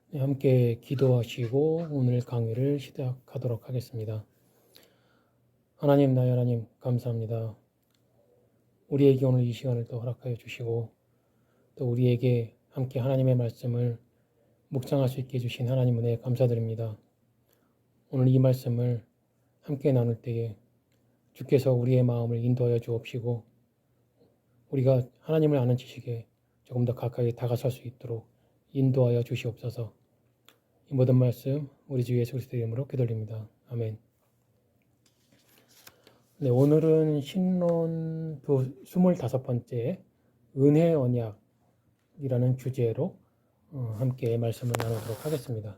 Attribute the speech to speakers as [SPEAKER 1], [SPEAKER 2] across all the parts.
[SPEAKER 1] 네, 함께 기도하시고 오늘 강의를 시작하도록 하겠습니다. 하나님, 나의 하나님, 감사합니다. 우리에게 오늘 이 시간을 또 허락하여 주시고 또 우리에게 함께 하나님의 말씀을 묵상할 수 있게 해주신 하나님 은혜에 감사드립니다. 오늘 이 말씀을 함께 나눌 때에 주께서 우리의 마음을 인도하여 주옵시고 우리가 하나님을 아는 지식에 조금 더 가까이 다가설 수 있도록 인도하여 주시옵소서. 이 모든 말씀 우리 주 예수 그리스도의 이름으로 기도드립니다. 아멘. 네, 오늘은 신론 25번째 은혜 언약이라는 주제로 함께 말씀을 나누도록 하겠습니다.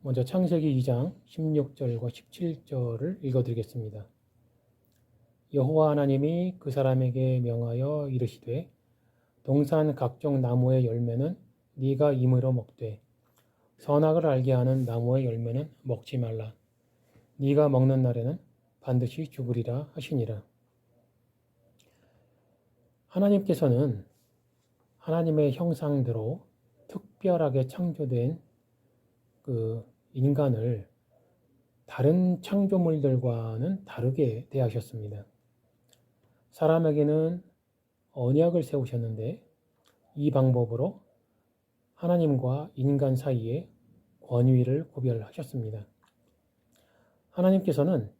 [SPEAKER 1] 먼저 창세기 2장 16절과 17절을 읽어드리겠습니다. 여호와 하나님이 그 사람에게 명하여 이르시되 동산 각종 나무의 열매는 네가 임의로 먹되 선악을 알게 하는 나무의 열매는 먹지 말라. 네가 먹는 날에는 반드시 죽으리라 하시니라. 하나님께서는 하나님의 형상대로 특별하게 창조된 그 인간을 다른 창조물들과는 다르게 대하셨습니다. 사람에게는 언약을 세우셨는데 이 방법으로 하나님과 인간 사이에 권위를 구별하셨습니다. 하나님께서는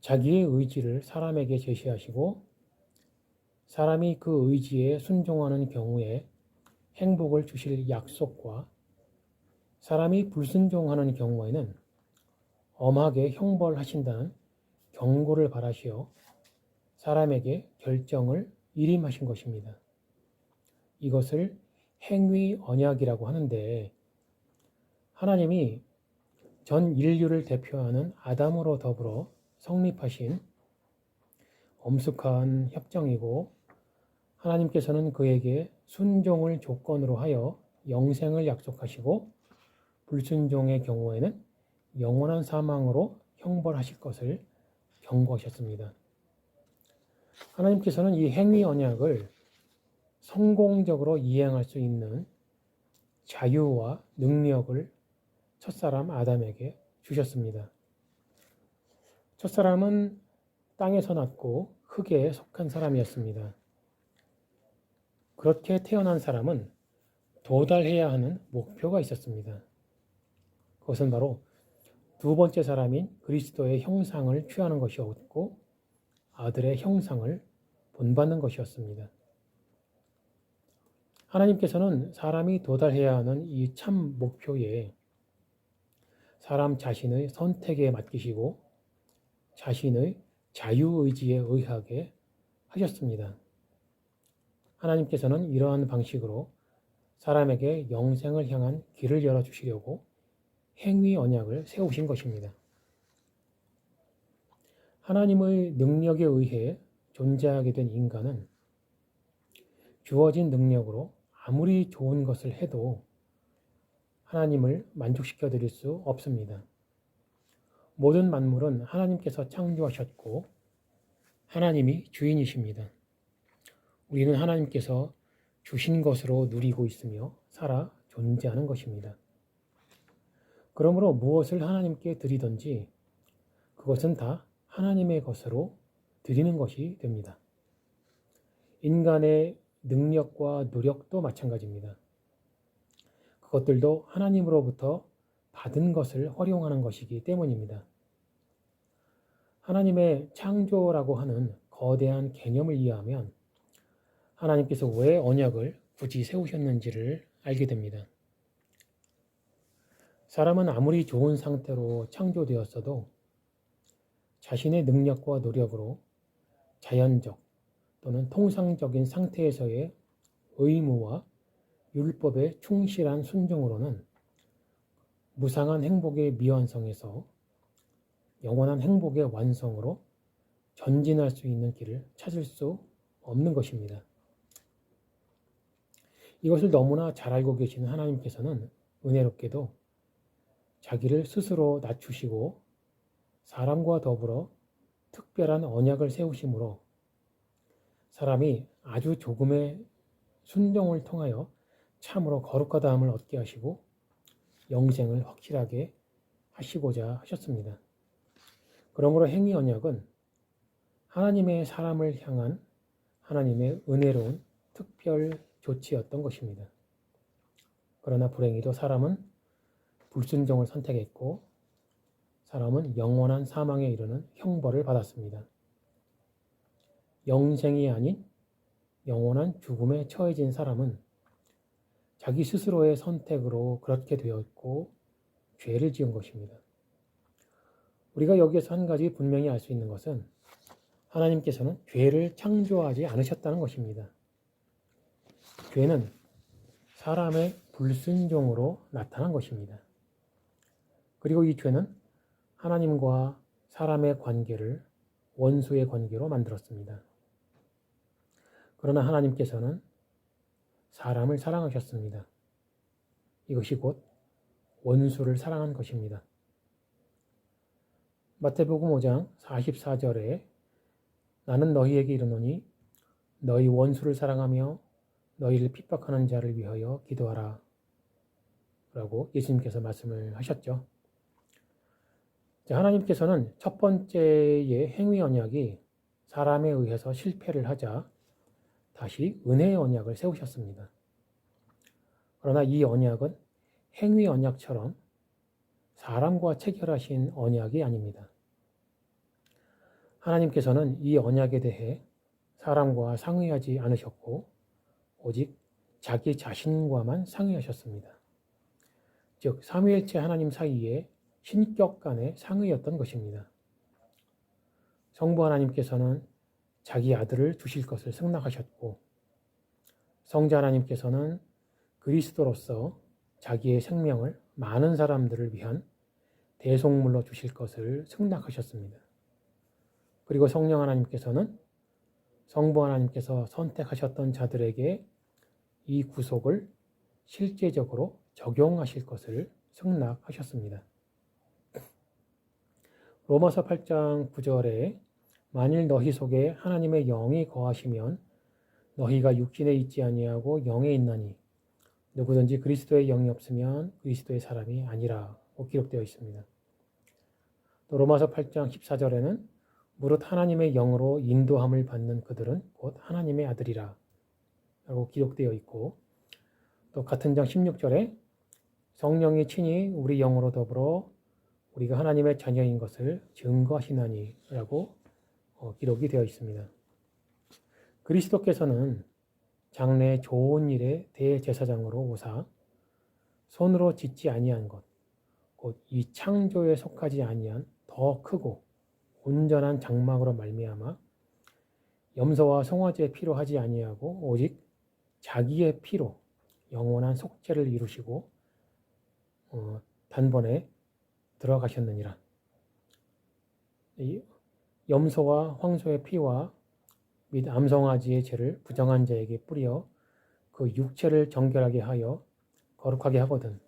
[SPEAKER 1] 자기의 의지를 사람에게 제시하시고 사람이 그 의지에 순종하는 경우에 행복을 주실 약속과 사람이 불순종하는 경우에는 엄하게 형벌하신다는 경고를 바라시어 사람에게 결정을 일임하신 것입니다. 이것을 행위 언약이라고 하는데 하나님이 전 인류를 대표하는 아담으로 더불어 성립하신 엄숙한 협정이고 하나님께서는 그에게 순종을 조건으로 하여 영생을 약속하시고 불순종의 경우에는 영원한 사망으로 형벌하실 것을 경고하셨습니다. 하나님께서는 이 행위 언약을 성공적으로 이행할 수 있는 자유와 능력을 첫사람 아담에게 주셨습니다. 첫사람은 땅에서 났고 흙에 속한 사람이었습니다. 그렇게 태어난 사람은 도달해야 하는 목표가 있었습니다. 그것은 바로 두 번째 사람인 그리스도의 형상을 취하는 것이었고 아들의 형상을 본받는 것이었습니다. 하나님께서는 사람이 도달해야 하는 이 참 목표에 사람 자신의 선택에 맡기시고 자신의 자유의지에 의하게 하셨습니다. 하나님께서는 이러한 방식으로 사람에게 영생을 향한 길을 열어주시려고 행위 언약을 세우신 것입니다. 하나님의 능력에 의해 존재하게 된 인간은 주어진 능력으로 아무리 좋은 것을 해도 하나님을 만족시켜 드릴 수 없습니다. 모든 만물은 하나님께서 창조하셨고 하나님이 주인이십니다. 우리는 하나님께서 주신 것으로 누리고 있으며 살아 존재하는 것입니다. 그러므로 무엇을 하나님께 드리든지 그것은 다 하나님의 것으로 드리는 것이 됩니다. 인간의 능력과 노력도 마찬가지입니다. 그것들도 하나님으로부터 받은 것을 활용하는 것이기 때문입니다. 하나님의 창조라고 하는 거대한 개념을 이해하면 하나님께서 왜 언약을 굳이 세우셨는지를 알게 됩니다. 사람은 아무리 좋은 상태로 창조되었어도 자신의 능력과 노력으로 자연적 또는 통상적인 상태에서의 의무와 율법에 충실한 순종으로는 무상한 행복의 미완성에서 영원한 행복의 완성으로 전진할 수 있는 길을 찾을 수 없는 것입니다. 이것을 너무나 잘 알고 계시는 하나님께서는 은혜롭게도 자기를 스스로 낮추시고 사람과 더불어 특별한 언약을 세우심으로 사람이 아주 조금의 순종을 통하여 참으로 거룩하다함을 얻게 하시고 영생을 확실하게 하시고자 하셨습니다. 그러므로 행위 언약은 하나님의 사람을 향한 하나님의 은혜로운 특별 조치였던 것입니다. 그러나 불행히도 사람은 불순종을 선택했고 사람은 영원한 사망에 이르는 형벌을 받았습니다. 영생이 아닌 영원한 죽음에 처해진 사람은 자기 스스로의 선택으로 그렇게 되었고 죄를 지은 것입니다. 우리가 여기에서 한 가지 분명히 알 수 있는 것은 하나님께서는 죄를 창조하지 않으셨다는 것입니다. 죄는 사람의 불순종으로 나타난 것입니다. 그리고 이 죄는 하나님과 사람의 관계를 원수의 관계로 만들었습니다. 그러나 하나님께서는 사람을 사랑하셨습니다. 이것이 곧 원수를 사랑한 것입니다. 마태복음 5장 44절에 나는 너희에게 이르노니 너희 원수를 사랑하며 너희를 핍박하는 자를 위하여 기도하라 라고 예수님께서 말씀을 하셨죠. 하나님께서는 첫 번째의 행위 언약이 사람에 의해서 실패를 하자 다시 은혜의 언약을 세우셨습니다. 그러나 이 언약은 행위 언약처럼 사람과 체결하신 언약이 아닙니다. 하나님께서는 이 언약에 대해 사람과 상의하지 않으셨고 오직 자기 자신과만 상의하셨습니다. 즉 삼위일체 하나님 사이에 신격 간의 상의였던 것입니다. 성부 하나님께서는 자기 아들을 주실 것을 승낙하셨고 성자 하나님께서는 그리스도로서 자기의 생명을 많은 사람들을 위한 대속물로 주실 것을 승낙하셨습니다. 그리고 성령 하나님께서는 성부 하나님께서 선택하셨던 자들에게 이 구속을 실제적으로 적용하실 것을 승낙하셨습니다. 로마서 8장 9절에 만일 너희 속에 하나님의 영이 거하시면 너희가 육신에 있지 아니하고 영에 있나니 누구든지 그리스도의 영이 없으면 그리스도의 사람이 아니라고 기록되어 있습니다. 또 로마서 8장 14절에는 무릇 하나님의 영으로 인도함을 받는 그들은 곧 하나님의 아들이라 라고 기록되어 있고 또 같은 장 16절에 성령이 친히 우리 영으로 더불어 우리가 하나님의 자녀인 것을 증거하시나니 라고 기록이 되어 있습니다. 그리스도께서는 장래 좋은 일의 대제사장으로 오사 손으로 짓지 아니한 것, 곧 이 창조에 속하지 아니한 더 크고 온전한 장막으로 말미암아 염소와 송아지의 피로 하지 아니하고 오직 자기의 피로 영원한 속죄를 이루시고 단번에 들어가셨느니라. 이 염소와 황소의 피와 및 암송아지의 죄를 부정한 자에게 뿌려 그 육체를 정결하게 하여 거룩하게 하거든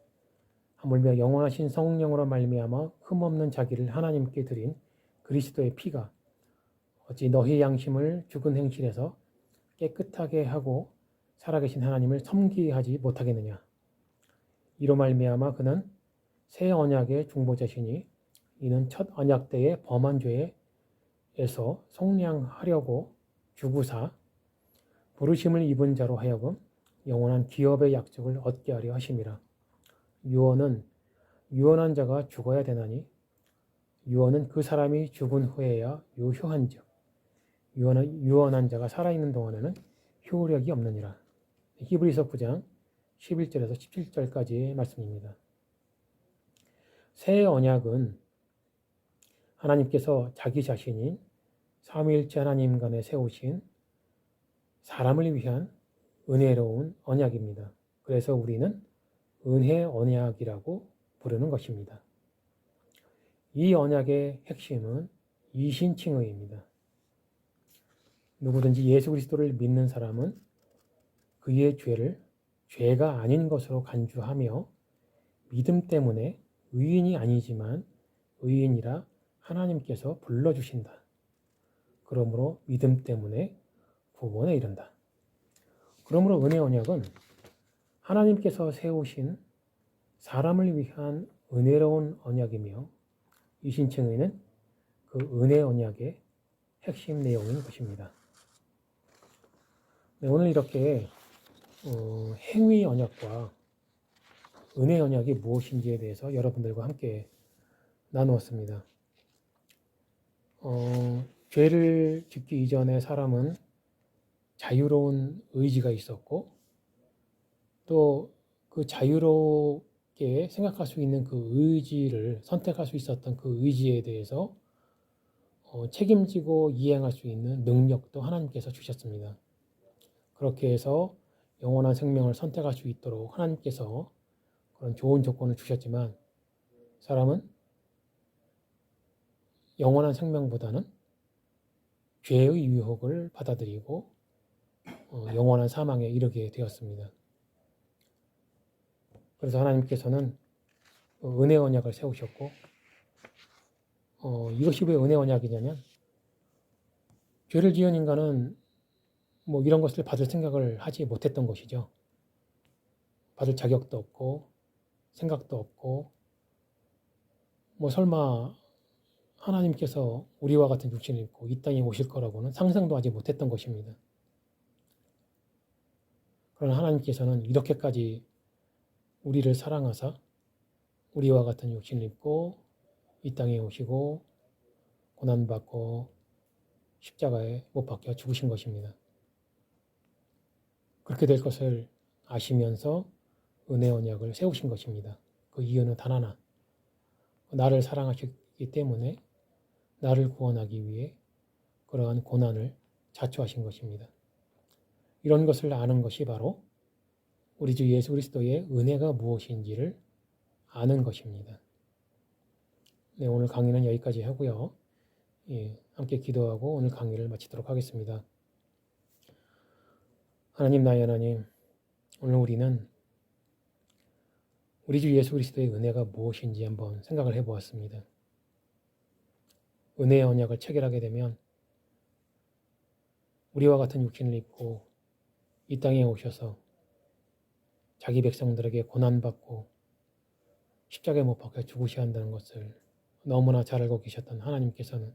[SPEAKER 1] 하물며 영원하신 성령으로 말미암아 흠없는 자기를 하나님께 드린 그리스도의 피가 어찌 너희 양심을 죽은 행실에서 깨끗하게 하고 살아계신 하나님을 섬기게 하지 못하겠느냐. 이로 말미암아 그는 새 언약의 중보자시니 이는 첫 언약 때의 범한 죄에서 속량하려고 주구사 부르심을 입은 자로 하여금 영원한 기업의 약속을 얻게 하려 하심이라. 유언은 유언한 자가 죽어야 되나니 유언은 그 사람이 죽은 후에야 유효한즉 유언한 자가 살아있는 동안에는 효력이 없느니라. 히브리서 9장 11절에서 17절까지의 말씀입니다. 새 언약은 하나님께서 자기 자신인 삼위일체 하나님 간에 세우신 사람을 위한 은혜로운 언약입니다. 그래서 우리는 은혜 언약이라고 부르는 것입니다. 이 언약의 핵심은 이신칭의입니다. 누구든지 예수 그리스도를 믿는 사람은 그의 죄를 죄가 아닌 것으로 간주하며 믿음 때문에 의인이 아니지만 의인이라 하나님께서 불러주신다. 그러므로 믿음 때문에 구원에 이른다. 그러므로 은혜 언약은 하나님께서 세우신 사람을 위한 은혜로운 언약이며 이신층의는 그 은혜 언약의 핵심 내용인 것입니다. 네, 오늘 이렇게 행위 언약과 은혜 언약이 무엇인지에 대해서 여러분들과 함께 나누었습니다. 죄를 짓기 이전에 사람은 자유로운 의지가 있었고 또 그 자유롭게 생각할 수 있는 그 의지를 선택할 수 있었던 그 의지에 대해서 책임지고 이행할 수 있는 능력도 하나님께서 주셨습니다. 그렇게 해서 영원한 생명을 선택할 수 있도록 하나님께서 그런 좋은 조건을 주셨지만 사람은 영원한 생명보다는 죄의 유혹을 받아들이고 영원한 사망에 이르게 되었습니다. 그래서 하나님께서는 은혜 언약을 세우셨고 이것이 왜 은혜 언약이냐면 죄를 지은 인간은 뭐 이런 것을 받을 생각을 하지 못했던 것이죠. 받을 자격도 없고 생각도 없고 뭐 설마 하나님께서 우리와 같은 육신을 입고 이 땅에 오실 거라고는 상상도 하지 못했던 것입니다. 그러나 하나님께서는 이렇게까지 우리를 사랑하사 우리와 같은 육신을 입고 이 땅에 오시고 고난받고 십자가에 못 박혀 죽으신 것입니다. 그렇게 될 것을 아시면서 은혜 언약을 세우신 것입니다. 그 이유는 단 하나. 나를 사랑하셨기 때문에 나를 구원하기 위해 그러한 고난을 자초하신 것입니다. 이런 것을 아는 것이 바로 우리 주 예수 그리스도의 은혜가 무엇인지를 아는 것입니다. 네, 오늘 강의는 여기까지 하고요. 함께 기도하고 오늘 강의를 마치도록 하겠습니다. 하나님, 나의 하나님, 오늘 우리는 우리 주 예수 그리스도의 은혜가 무엇인지 한번 생각을 해보았습니다. 은혜의 언약을 체결하게 되면 우리와 같은 육신을 입고 이 땅에 오셔서 자기 백성들에게 고난받고 십자가에 못 박혀 죽으셔야 한다는 것을 너무나 잘 알고 계셨던 하나님께서는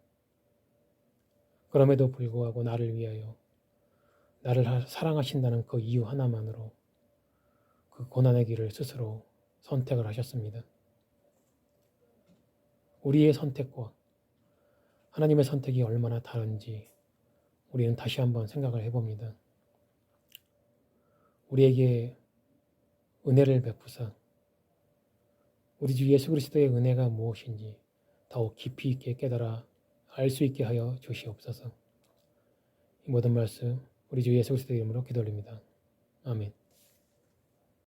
[SPEAKER 1] 그럼에도 불구하고 나를 위하여 나를 사랑하신다는 그 이유 하나만으로 그 고난의 길을 스스로 선택을 하셨습니다. 우리의 선택과 하나님의 선택이 얼마나 다른지 우리는 다시 한번 생각을 해봅니다. 우리에게 은혜를 베푸사 우리 주 예수 그리스도의 은혜가 무엇인지 더욱 깊이 있게 깨달아 알 수 있게 하여 주시옵소서. 이 모든 말씀 우리 주 예수 그리스도의 이름으로 기도드립니다. 아멘.